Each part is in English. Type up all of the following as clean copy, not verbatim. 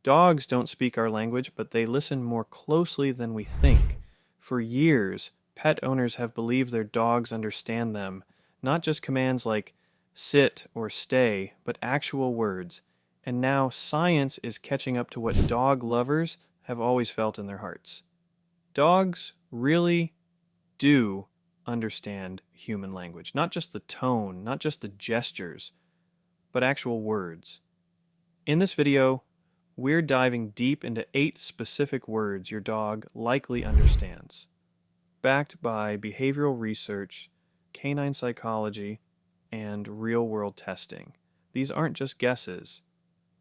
Dogs don't speak our language, but they listen more closely than we think. For years, pet owners have believed their dogs understand them, not just commands like sit or stay, but actual words. And now science is catching up to what dog lovers have always felt in their hearts. Dogs really do understand human language, not just the tone, not just the gestures, but actual words. In this video, we're diving deep into 8 specific words your dog likely understands, backed by behavioral research, canine psychology, and real-world testing. These aren't just guesses.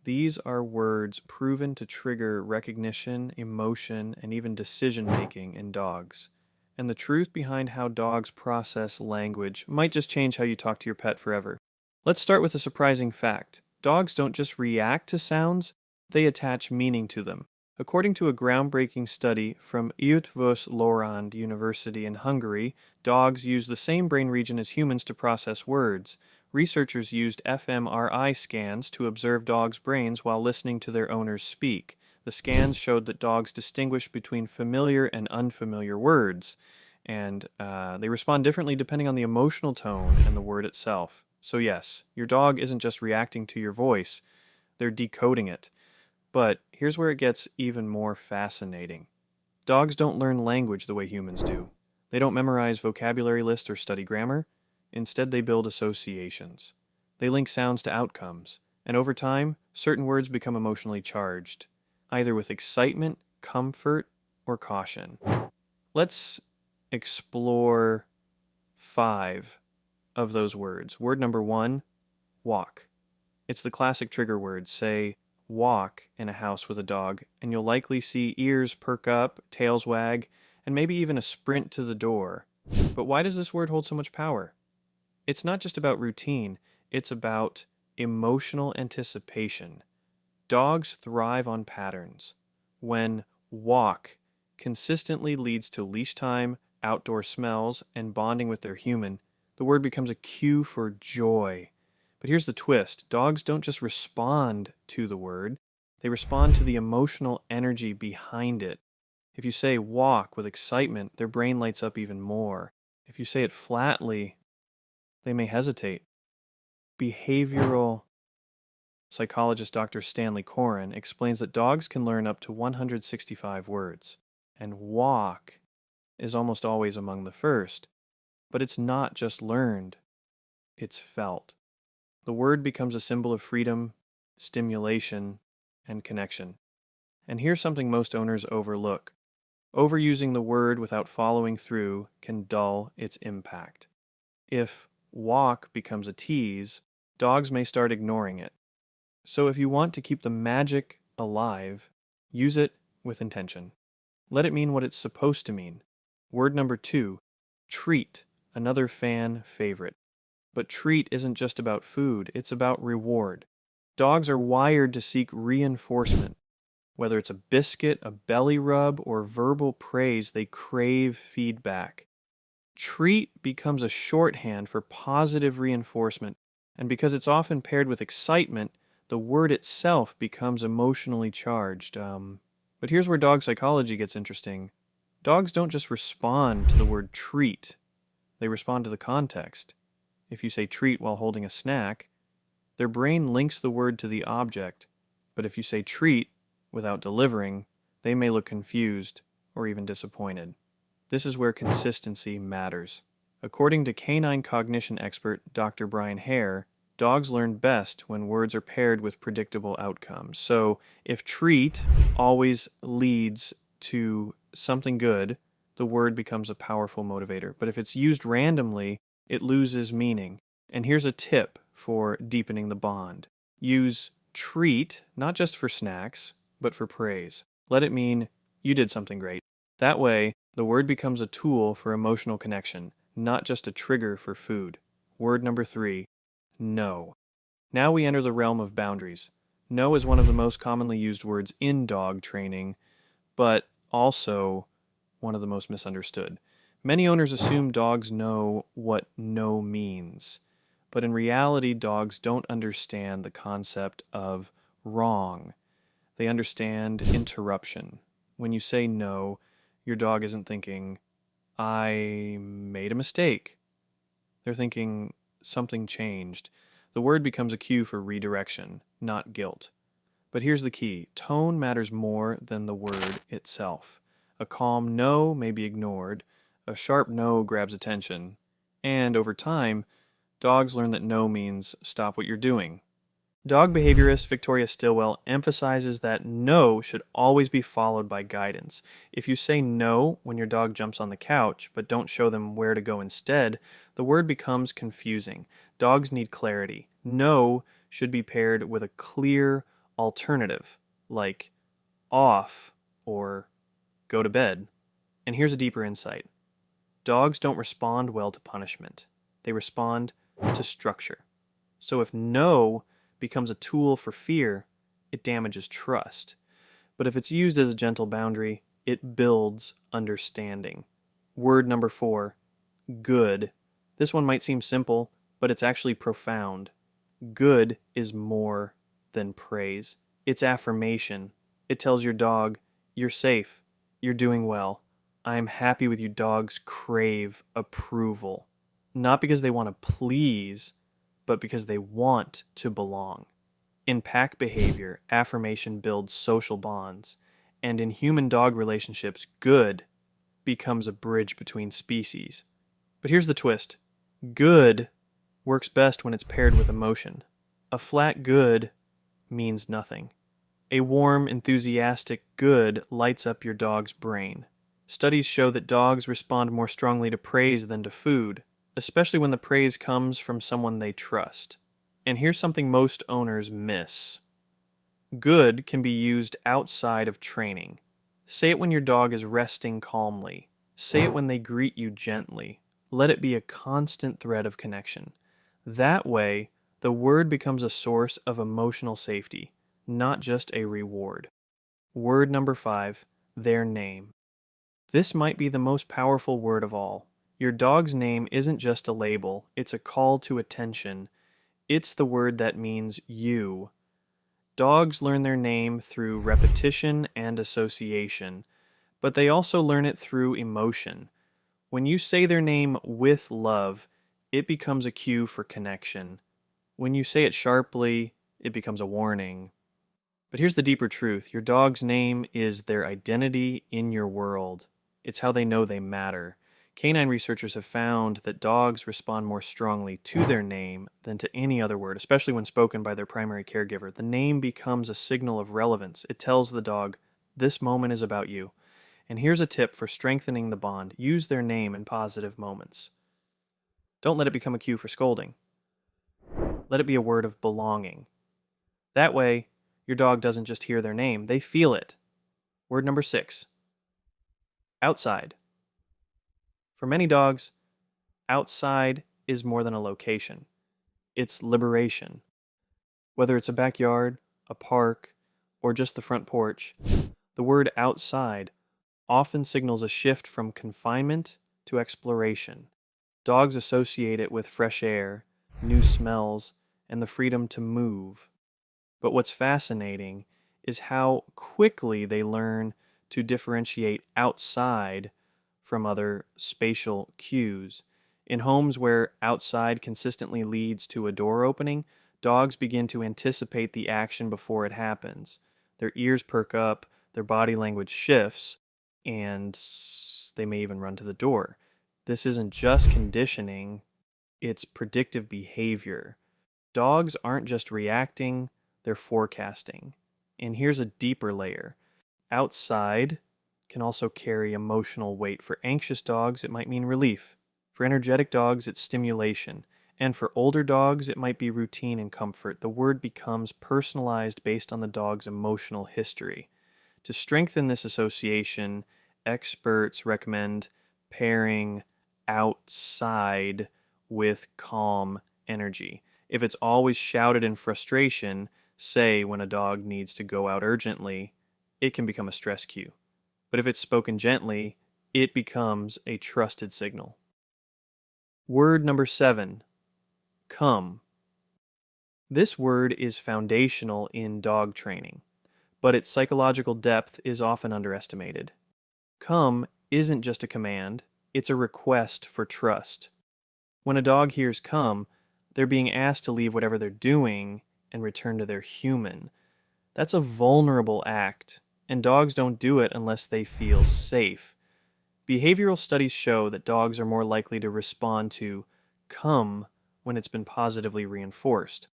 These are words proven to trigger recognition, emotion, and even decision-making in dogs. And the truth behind how dogs process language might just change how you talk to your pet forever. Let's start with a surprising fact. Dogs don't just react to sounds, they attach meaning to them. According to a groundbreaking study from Eötvös Loránd University in Hungary, dogs use the same brain region as humans to process words. Researchers used fMRI scans to observe dogs' brains while listening to their owners speak. The scans showed that dogs distinguish between familiar and unfamiliar words, and they respond differently depending on the emotional tone and the word itself. So yes, your dog isn't just reacting to your voice, they're decoding it. But here's where it gets even more fascinating. Dogs don't learn language the way humans do. They don't memorize vocabulary lists or study grammar. Instead, they build associations. They link sounds to outcomes. And over time, certain words become emotionally charged, either with excitement, comfort, or caution. Let's explore 5 of those words. Word number 1, walk. It's the classic trigger word. Say, walk in a house with a dog, and you'll likely see ears perk up, tails wag, and maybe even a sprint to the door. But why does this word hold so much power? It's not just about routine, it's about emotional anticipation. Dogs thrive on patterns. When walk consistently leads to leash time, outdoor smells, and bonding with their human, the word becomes a cue for joy. But here's the twist. Dogs don't just respond to the word, they respond to the emotional energy behind it. If you say walk with excitement, their brain lights up even more. If you say it flatly, they may hesitate. Behavioral psychologist Dr. Stanley Coren explains that dogs can learn up to 165 words, and walk is almost always among the first. But it's not just learned, it's felt. The word becomes a symbol of freedom, stimulation, and connection. And here's something most owners overlook. Overusing the word without following through can dull its impact. If walk becomes a tease, dogs may start ignoring it. So if you want to keep the magic alive, use it with intention. Let it mean what it's supposed to mean. Word number 2, treat, another fan favorite. But treat isn't just about food, it's about reward. Dogs are wired to seek reinforcement. Whether it's a biscuit, a belly rub, or verbal praise, they crave feedback. Treat becomes a shorthand for positive reinforcement, and because it's often paired with excitement, the word itself becomes emotionally charged. But here's where dog psychology gets interesting. Dogs don't just respond to the word treat, they respond to the context. If you say treat while holding a snack, their brain links the word to the object, but if you say treat without delivering, they may look confused or even disappointed. This is where consistency matters. According to canine cognition expert Dr. Brian Hare, dogs learn best when words are paired with predictable outcomes. So if treat always leads to something good, the word becomes a powerful motivator. But if it's used randomly, it loses meaning. And here's a tip for deepening the bond. Use treat not just for snacks, but for praise. Let it mean you did something great. That way, the word becomes a tool for emotional connection, not just a trigger for food. Word number 3, no. Now we enter the realm of boundaries. No is one of the most commonly used words in dog training, but also one of the most misunderstood. Many owners assume dogs know what no means, but in reality, dogs don't understand the concept of wrong. They understand interruption. When you say no, your dog isn't thinking, I made a mistake. They're thinking, something changed. The word becomes a cue for redirection, not guilt. But here's the key: tone matters more than the word itself. A calm no may be ignored, a sharp no grabs attention, and over time, dogs learn that no means stop what you're doing. Dog behaviorist Victoria Stilwell emphasizes that no should always be followed by guidance. If you say no when your dog jumps on the couch, but don't show them where to go instead, the word becomes confusing. Dogs need clarity. No should be paired with a clear alternative, like off or go to bed. And here's a deeper insight: dogs don't respond well to punishment, they respond to structure. So if no becomes a tool for fear, it damages trust. But if it's used as a gentle boundary, it builds understanding. Word number 4, good. This one might seem simple, but it's actually profound. Good is more than praise. It's affirmation. It tells your dog, you're safe, you're doing well. I'm happy with you. Dogs crave approval. Not because they want to please, but because they want to belong. In pack behavior, affirmation builds social bonds, and in human-dog relationships, good becomes a bridge between species. But here's the twist: good works best when it's paired with emotion. A flat good means nothing. A warm, enthusiastic good lights up your dog's brain. Studies show that dogs respond more strongly to praise than to food, especially when the praise comes from someone they trust. And here's something most owners miss: good can be used outside of training. Say it when your dog is resting calmly. Say it when they greet you gently. Let it be a constant thread of connection. That way, the word becomes a source of emotional safety, not just a reward. Word number 5, their name. This might be the most powerful word of all. Your dog's name isn't just a label, it's a call to attention. It's the word that means you. Dogs learn their name through repetition and association, but they also learn it through emotion. When you say their name with love, it becomes a cue for connection. When you say it sharply, it becomes a warning. But here's the deeper truth: your dog's name is their identity in your world. It's how they know they matter. Canine researchers have found that dogs respond more strongly to their name than to any other word, especially when spoken by their primary caregiver. The name becomes a signal of relevance. It tells the dog, this moment is about you. And here's a tip for strengthening the bond: use their name in positive moments. Don't let it become a cue for scolding. Let it be a word of belonging. That way, your dog doesn't just hear their name, they feel it. Word number 6, outside. For many dogs, outside is more than a location. It's liberation. Whether it's a backyard, a park, or just the front porch, the word outside often signals a shift from confinement to exploration. Dogs associate it with fresh air, new smells, and the freedom to move. But what's fascinating is how quickly they learn to differentiate outside from other spatial cues. In homes where outside consistently leads to a door opening, dogs begin to anticipate the action before it happens. Their ears perk up, their body language shifts, and they may even run to the door. This isn't just conditioning, it's predictive behavior. Dogs aren't just reacting, they're forecasting. And here's a deeper layer: outside can also carry emotional weight. For anxious dogs, it might mean relief. For energetic dogs, it's stimulation. And for older dogs, it might be routine and comfort. The word becomes personalized based on the dog's emotional history. To strengthen this association, experts recommend pairing outside with calm energy. If it's always shouted in frustration, say when a dog needs to go out urgently, it can become a stress cue. But if it's spoken gently, it becomes a trusted signal. Word number 7, come. This word is foundational in dog training. but its psychological depth is often underestimated. Come isn't just a command, it's a request for trust. When a dog hears come, they're being asked to leave whatever they're doing and return to their human. That's a vulnerable act, and dogs don't do it unless they feel safe. Behavioral studies show that dogs are more likely to respond to come when it's been positively reinforced.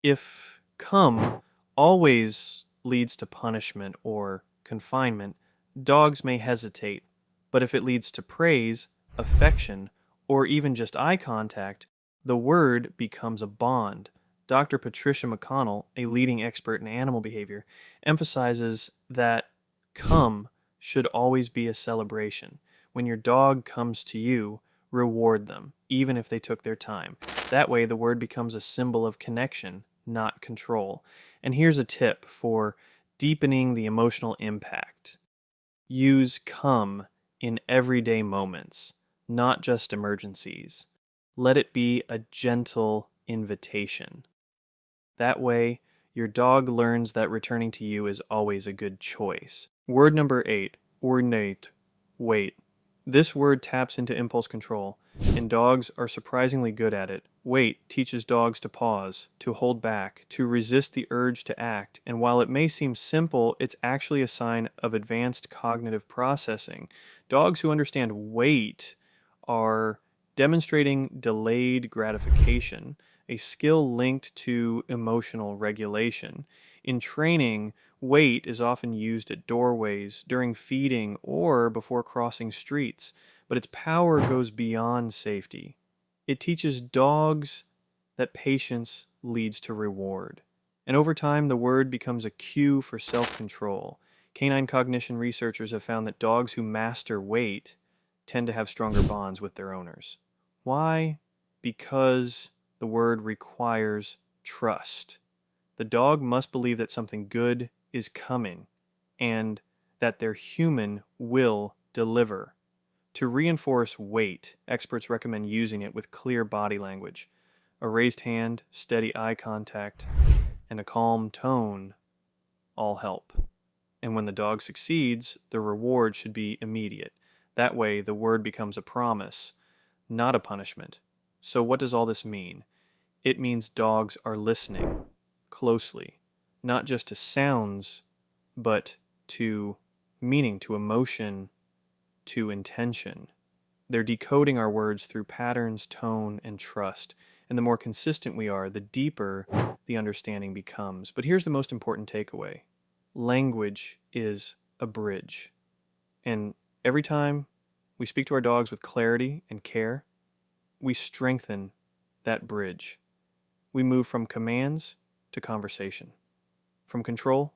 If come always leads to punishment or confinement, dogs may hesitate. But if it leads to praise, affection, or even just eye contact, the word becomes a bond. Dr. Patricia McConnell, a leading expert in animal behavior, emphasizes that come should always be a celebration. When your dog comes to you, reward them, even if they took their time. That way, the word becomes a symbol of connection, not control. And here's a tip for deepening the emotional impact. Use come in everyday moments, not just emergencies. Let it be a gentle invitation. That way, your dog learns that returning to you is always a good choice. Word number 8, ornate, wait. This word taps into impulse control, and dogs are surprisingly good at it. Wait teaches dogs to pause, to hold back, to resist the urge to act, and while it may seem simple, it's actually a sign of advanced cognitive processing. Dogs who understand wait are demonstrating delayed gratification, a skill linked to emotional regulation. In training, wait is often used at doorways, during feeding, or before crossing streets, but its power goes beyond safety. It teaches dogs that patience leads to reward. And over time, the word becomes a cue for self-control. Canine cognition researchers have found that dogs who master wait tend to have stronger bonds with their owners. Why? Because the word requires trust. The dog must believe that something good is coming and that their human will deliver. To reinforce wait, experts recommend using it with clear body language. A raised hand, steady eye contact, and a calm tone all help. And when the dog succeeds, the reward should be immediate. That way, the word becomes a promise, not a punishment. So what does all this mean? It means dogs are listening closely, not just to sounds, but to meaning, to emotion, to intention. They're decoding our words through patterns, tone, and trust. And the more consistent we are, the deeper the understanding becomes. But here's the most important takeaway. Language is a bridge. And every time we speak to our dogs with clarity and care, we strengthen that bridge. We move from commands to conversation, from control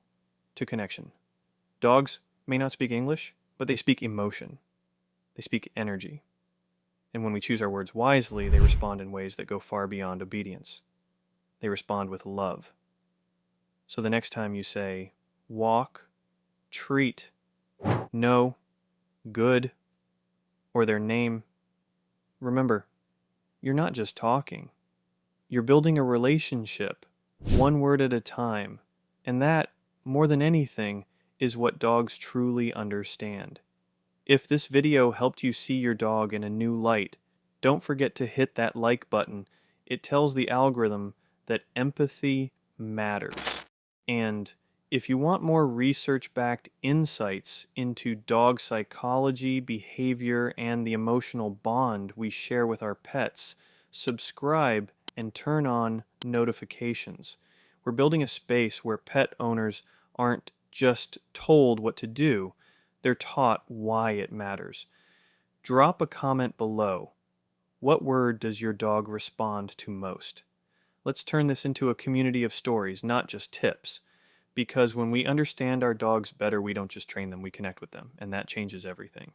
to connection. Dogs may not speak English, but they speak emotion. They speak energy. And when we choose our words wisely, they respond in ways that go far beyond obedience. They respond with love. So the next time you say, walk, treat, no, good, or their name, remember, you're not just talking. You're building a relationship, one word at a time. And that, more than anything, is what dogs truly understand. If this video helped you see your dog in a new light, don't forget to hit that like button. It tells the algorithm that empathy matters. And if you want more research-backed insights into dog psychology, behavior, and the emotional bond we share with our pets, subscribe and turn on notifications. We're building a space where pet owners aren't just told what to do, they're taught why it matters. Drop a comment below. What word does your dog respond to most? Let's turn this into a community of stories, not just tips. Because when we understand our dogs better, we don't just train them, we connect with them, and that changes everything.